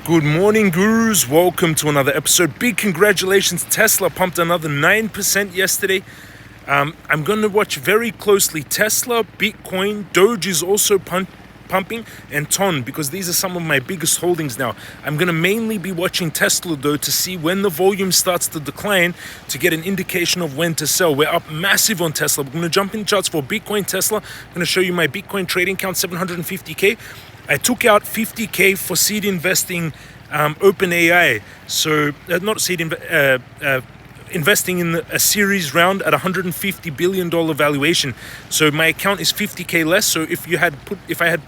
Good morning, gurus. Welcome to another episode. Big congratulations. Tesla pumped another 9% yesterday. I'm going to watch very closely Tesla, Bitcoin, Doge is also pumping, and Ton, because these are some of my biggest holdings now. I'm going to mainly be watching Tesla, though, to see when the volume starts to decline to get an indication of when to sell. We're up massive on Tesla. We're going to jump in charts for Bitcoin, Tesla. I'm going to show you my Bitcoin trading count, 750K. I took out 50K for seed investing OpenAI. So not seed investing in a series round at $150 billion valuation. So my account is 50K less. So if I had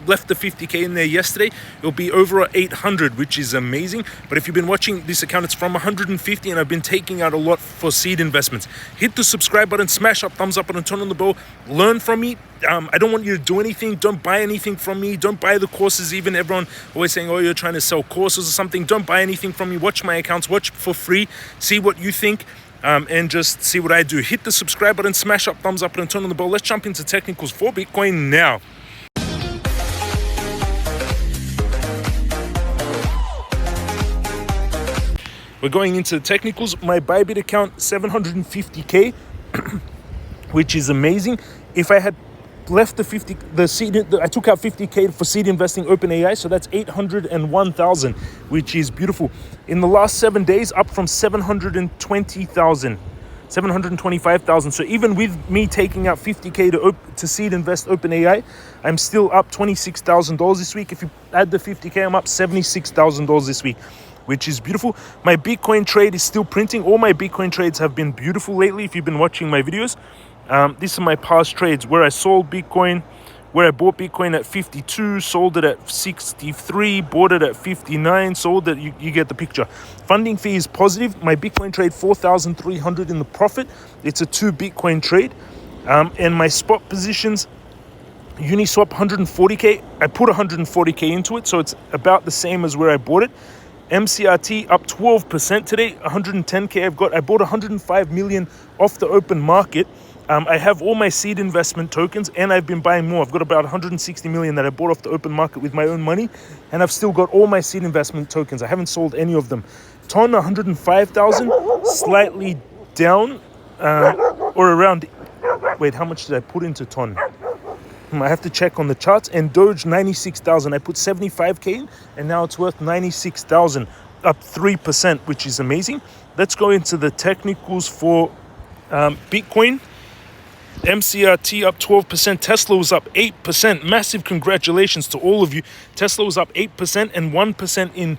left the 50K in there yesterday, it'll be over 800, which is amazing. But if you've been watching this account, it's from 150, and I've been taking out a lot for seed investments. Hit the subscribe button, smash up, thumbs up button, turn on the bell, learn from me. I don't want you to do anything. Don't buy anything from me. Don't buy the courses. Even everyone always saying, oh, you're trying to sell courses or something. Don't buy anything from me. Watch my accounts. Watch for free. See what you think. And just see what I do. Hit the subscribe button, smash up, thumbs up, and turn on the bell. Let's jump into technicals for Bitcoin now. We're going into the technicals. My Bybit account, 750K, which is amazing. If I had left I took out 50K for seed investing OpenAI, so that's 801,000, which is beautiful. In the last 7 days, up from 725,000. So even with me taking out 50K to seed invest OpenAI, I'm still up $26,000 this week. If you add the 50K, I'm up $76,000 this week, which is beautiful. My Bitcoin trade is still printing. All my Bitcoin trades have been beautiful lately. If you've been watching my videos, these are my past trades where I sold Bitcoin, where I bought Bitcoin at 52, sold it at 63, bought it at 59, sold it. You get the picture. Funding fee is positive. My Bitcoin trade, 4,300 in the profit. It's a 2 Bitcoin trade. And my spot positions, Uniswap 140K. I put 140K into it, so it's about the same as where I bought it. MCRT up 12% today, 110K. I bought 105 million off the open market. I have all my seed investment tokens, and I've been buying more. I've got about 160 million that I bought off the open market with my own money, and I've still got all my seed investment tokens. I haven't sold any of them. Ton 105,000, slightly down, or around. Wait, how much did I put into Ton? I have to check on the charts. And Doge 96,000. I put 75K in, and now it's worth 96,000, up 3%, which is amazing. Let's go into the technicals for Bitcoin. MCRT up 12%. Tesla was up 8%. Massive congratulations to all of you. Tesla was up 8% and 1%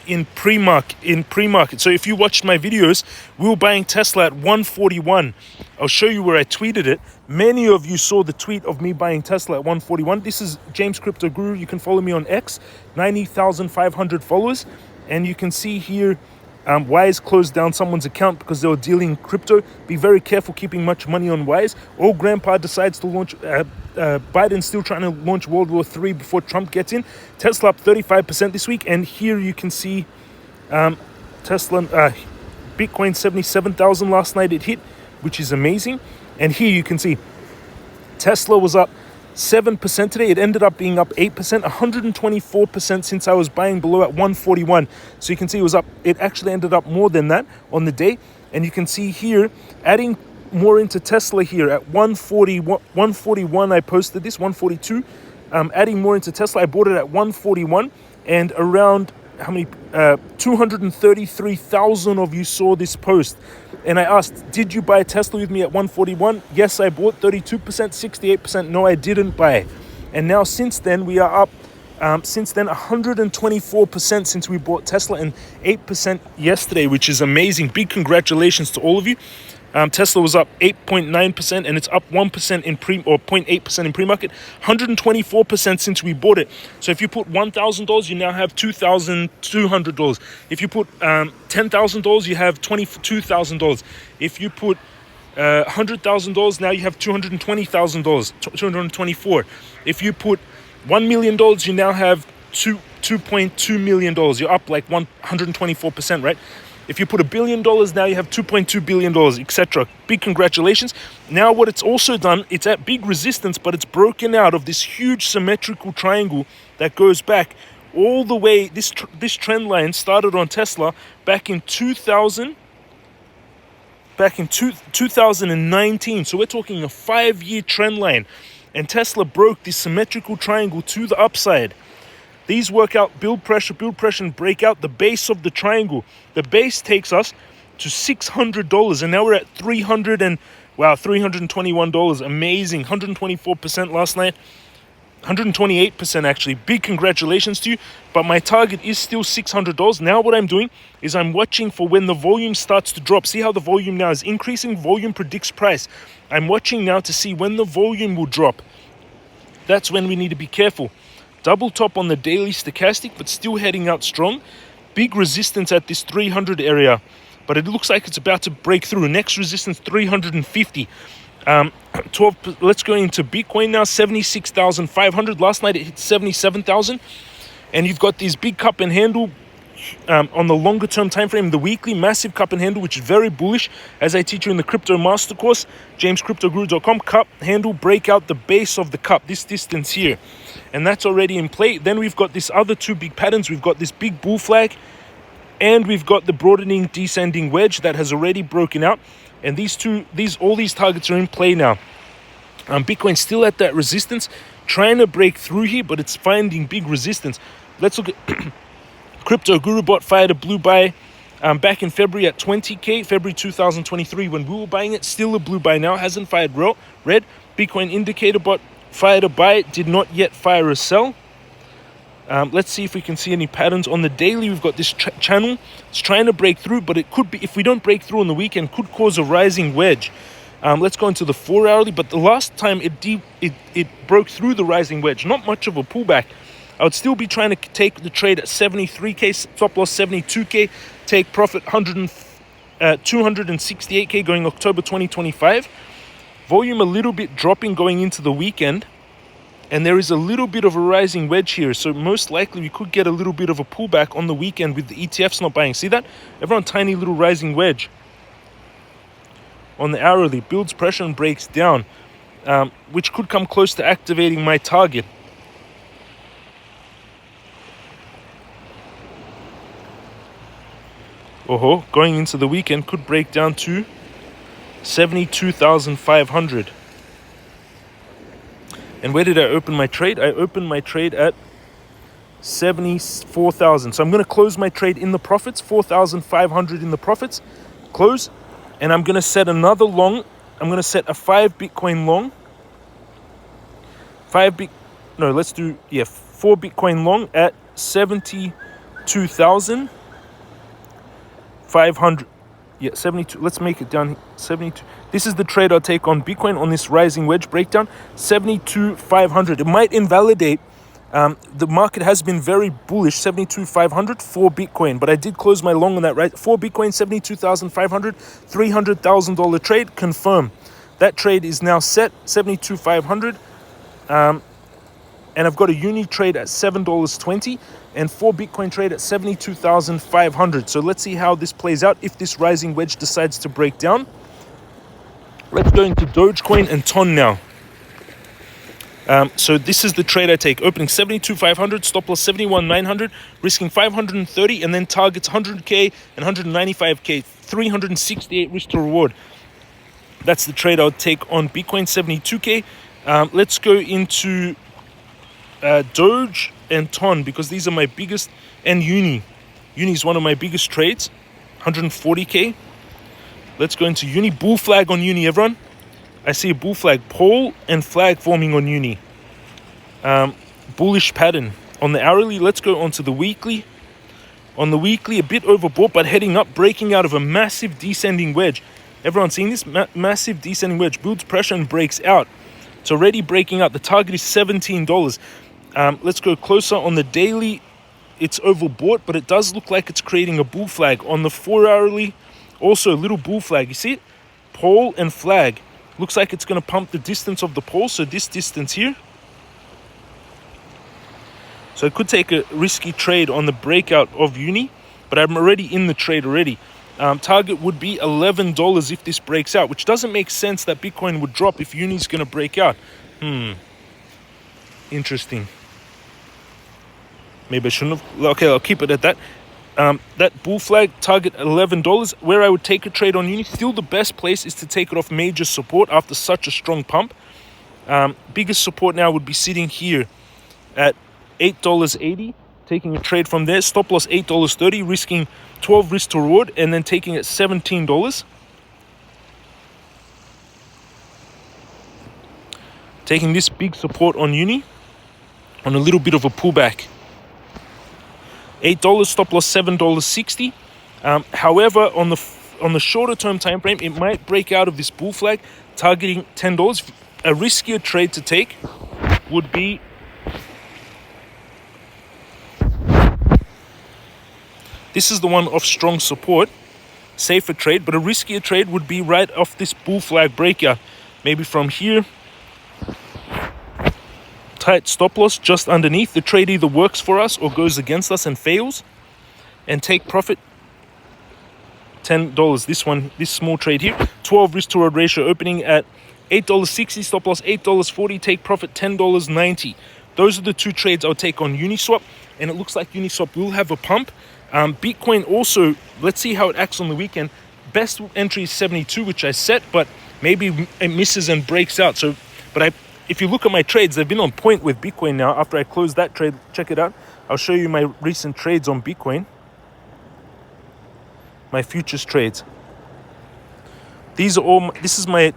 in pre-market. So if you watched my videos, we were buying Tesla at 141. I'll show you where I tweeted it. Many of you saw the tweet of me buying Tesla at 141. This is James Crypto Guru. You can follow me on X, 90,500 followers. And you can see here, Wise closed down someone's account because they were dealing crypto. Be very careful keeping much money on Wise. Or grandpa decides to launch, Biden's still trying to launch World War III before Trump gets in. Tesla up 35% this week. And here you can see Bitcoin 77,000 last night it hit, which is amazing. And here you can see Tesla was up 7% today. It ended up being up 8%, 124% since I was buying below at 141. So you can see it actually ended up more than that on the day. And you can see here, adding more into Tesla here at 141, I posted this, 142. Adding more into Tesla, I bought it at 141, and around 233,000 of you saw this post. And I asked, did you buy Tesla with me at 141? Yes, I bought 32%, 68%. No, I didn't buy. And now since then, we are up, 124% since we bought Tesla, and 8% yesterday, which is amazing. Big congratulations to all of you. Tesla was up 8.9%, and it's up 1% in 0.8% in pre-market, 124% since we bought it. So if you put $1,000, you now have $2,200. If you put $10,000, you have $22,000. If you put $100,000, now you have $220,000, $224. If you put $1 million, you now have $2.2 million. You're up like 124%, right? If you put $1 billion, now you have $2.2 billion, etc. Big congratulations. Now what it's also done, it's at big resistance, but it's broken out of this huge symmetrical triangle that goes back all the way. This trend line started on Tesla back in 2019. So we're talking a 5-year trend line, and Tesla broke this symmetrical triangle to the upside. These work out, build pressure, and break out the base of the triangle. The base takes us to $600, and now we're at $321. Amazing. 124% last night. 128% actually. Big congratulations to you. But my target is still $600. Now what I'm doing is I'm watching for when the volume starts to drop. See how the volume now is increasing? Volume predicts price. I'm watching now to see when the volume will drop. That's when we need to be careful. Double top on the daily stochastic, but still heading out strong. Big resistance at this 300 area, but it looks like it's about to break through. Next resistance, 350. 12. Let's go into Bitcoin now. 76,500. Last night it hit 77,000, and you've got this big cup and handle on the longer term time frame. The weekly massive cup and handle, which is very bullish, as I teach you in the crypto master course, jamescryptoguru.com. Cup handle, break out the base of the cup, this distance here, and that's already in play. Then we've got this other two big patterns. We've got this big bull flag, and we've got the broadening descending wedge that has already broken out. And all these targets are in play now. Bitcoin still at that resistance, trying to break through here, but it's finding big resistance. Let's look at Crypto Guru Bot fired a blue buy back in February at 20K, February 2023 when we were buying it. Still a blue buy now, hasn't fired red. Bitcoin Indicator Bot fired a buy, did not yet fire a sell. Let's see if we can see any patterns. On the daily, we've got this channel. It's trying to break through, but it could be, if we don't break through on the weekend, could cause a rising wedge. Let's go into the 4-hourly, but the last time it broke through the rising wedge, not much of a pullback. I would still be trying to take the trade at 73K, stop loss 72K, take profit 268K going October 2025. Volume a little bit dropping going into the weekend. And there is a little bit of a rising wedge here. So most likely we could get a little bit of a pullback on the weekend with the ETFs not buying. See that? Everyone, tiny little rising wedge. On the hourly, builds pressure and breaks down, which could come close to activating my target. Going into the weekend could break down to 72,500. And where did I open my trade? I opened my trade at 74,000. So I'm going to close my trade in the profits, 4,500 in the profits, close. And I'm going to set another long. I'm going to set a 5 Bitcoin long. 4 Bitcoin long at 72,500. Yeah, 72. Let's make it down here. 72. This is the trade I'll take on Bitcoin on this rising wedge breakdown. 72,500. It might invalidate. The market has been very bullish. 72,500 for Bitcoin, but I did close my long on that. Right, for Bitcoin, 72,500, $300,000 trade. Confirm. That trade is now set. 72,500. And I've got a uni trade at $7.20 and 4 Bitcoin trade at 72,500. So let's see how this plays out if this rising wedge decides to break down. Let's go into Dogecoin and TON now. So this is the trade I take. Opening 72,500, stop loss 71,900, risking 530, and then targets 100K and 195K, 368 risk to reward. That's the trade I would take on Bitcoin, 72K. Let's go into Doge and TON, because these are my biggest, and Uni. Uni is one of my biggest trades, 140K. Let's go into Uni. Bull flag on Uni, everyone. I see a bull flag, pole and flag forming on Uni. Bullish pattern. On the hourly, let's go onto the weekly. On the weekly, a bit overbought, but heading up, breaking out of a massive descending wedge. Everyone seeing this? Massive descending wedge. Builds pressure and breaks out. It's already breaking out. The target is $17. Let's go closer. On the daily, it's overbought, but it does look like it's creating a bull flag. On the 4-hourly, also a little bull flag. You see it? Pole and flag. Looks like it's going to pump the distance of the pole, so this distance here. So I could take a risky trade on the breakout of Uni, but I'm already in the trade already. Target would be $11 if this breaks out, which doesn't make sense that Bitcoin would drop if Uni's going to break out. Interesting. Maybe I shouldn't have. Okay, I'll keep it at that. That bull flag target $11. Where I would take a trade on Uni, still the best place is to take it off major support after such a strong pump. Biggest support now would be sitting here at $8.80. Taking a trade from there. Stop loss $8.30, risking 12 risk to reward, and then taking it $17. Taking this big support on Uni on a little bit of a pullback. $8, stop loss $7.60. However, on the shorter term time frame, it might break out of this bull flag, targeting $10. A riskier trade to take would be this is the one off strong support, safer trade, but a riskier trade would be right off this bull flag breakout, maybe from here. Tight stop loss just underneath. The trade either works for us or goes against us and fails, and take profit $10. This small trade here, 12 risk to reward ratio, opening at $8.60, stop loss $8.40, take profit $10.90. Those are the two trades I'll take on Uniswap, and it looks like Uniswap will have a pump. Bitcoin also, let's see how it acts on the weekend. Best entry is 72, which I set, but maybe it misses and breaks out. So, if you look at my trades, they've been on point with Bitcoin now. After I close that trade, check it out. I'll show you my recent trades on Bitcoin. My futures trades. This is my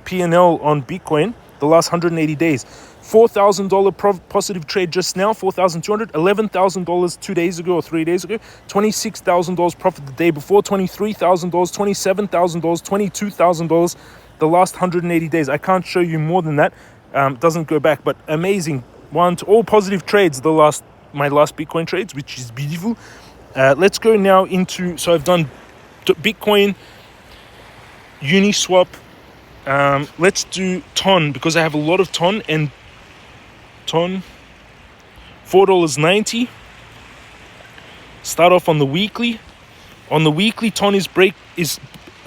P&L on Bitcoin, the last 180 days. $4,000 positive trade just now, $4,200, $11,000 2 days ago or 3 days ago, $26,000 profit the day before, $23,000, $27,000, $22,000 the last 180 days. I can't show you more than that. Doesn't go back, but amazing. All positive trades, my last Bitcoin trades, which is beautiful. Let's go now into, so I've done Bitcoin, Uniswap. Let's do TON, because I have a lot of TON, and TON $4.90. Start off on the weekly. On the weekly, TON is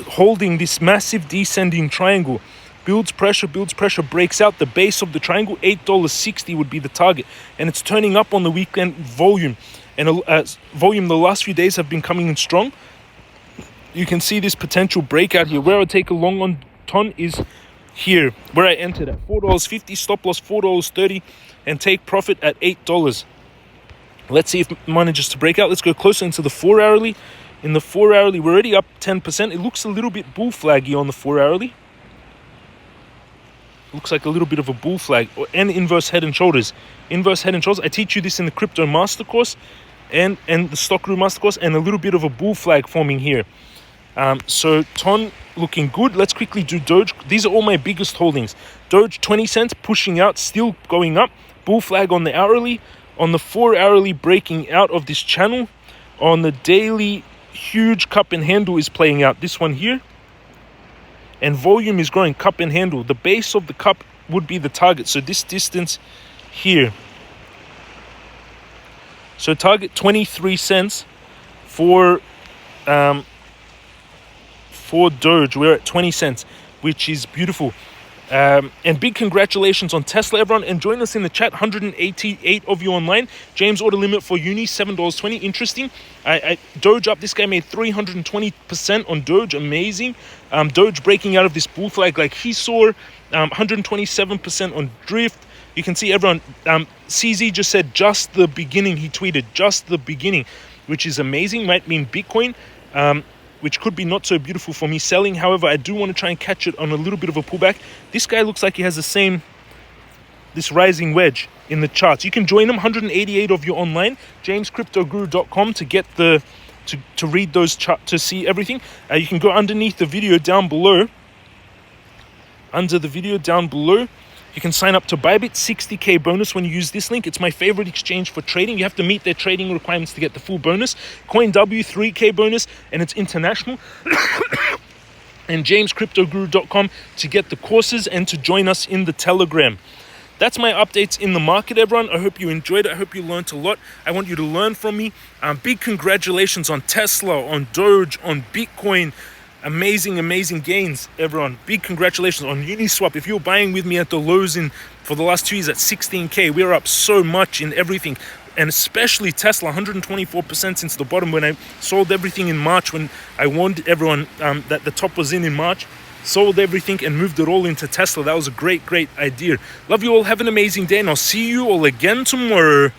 holding this massive descending triangle. Builds pressure, breaks out the base of the triangle. $8.60 would be the target, and it's turning up on the weekend volume. And volume the last few days have been coming in strong. You can see this potential breakout here. Where I take a long on TON is here, where I entered at $4.50, stop loss $4.30, and take profit at $8. Let's see if it manages to break out. Let's go closer into the 4 hourly. In the 4 hourly, we're already up 10%. It looks a little bit bull flaggy on the 4 hourly. Looks like a little bit of a bull flag, and inverse head and shoulders. Inverse head and shoulders. I teach you this in the crypto master course and the stock room master course, and a little bit of a bull flag forming here. So TON looking good. Let's quickly do Doge. These are all my biggest holdings. Doge 20 cents, pushing out, still going up. Bull flag on the hourly. On the 4 hourly, breaking out of this channel. On the daily, huge cup and handle is playing out. This one here. And volume is growing, cup and handle. The base of the cup would be the target. So this distance here. So target 23 cents for Doge. We're at 20 cents, which is beautiful. And big congratulations on Tesla, everyone. And join us in the chat. 188 of you online. James, order limit for Uni, $7.20. Interesting. Doge up. This guy made 320% on Doge. Amazing. Doge breaking out of this bull flag like he saw. 127% on Drift. You can see everyone. CZ just said just the beginning. He tweeted just the beginning, which is amazing. Might mean Bitcoin. Which could be not so beautiful for me selling. However, I do want to try and catch it on a little bit of a pullback. This guy looks like he has this rising wedge in the charts. You can join him, 188 of you online, jamescryptoguru.com to get to read those charts, to see everything. You can go underneath the video down below. Under the video down below, you can sign up to Bybit, 60k bonus when you use this link. It's my favorite exchange for trading. You have to meet their trading requirements to get the full bonus. CoinW, 3k bonus, and it's international. And jamescryptoguru.com to get the courses and to join us in the Telegram. That's my updates in the market, everyone. I hope you enjoyed it. I hope you learned a lot. I want you to learn from me. Big congratulations on Tesla, on Doge, on Bitcoin. Amazing gains, everyone. Big congratulations on Uniswap. If you're buying with me at the lows for the last 2 years at 16k, we're up so much in everything. and especially Tesla, 124% since the bottom. When I sold everything in March, when I warned everyone that the top was in March, sold everything and moved it all into Tesla. That was a great idea. Love you all. Have an amazing day, and I'll see you all again tomorrow.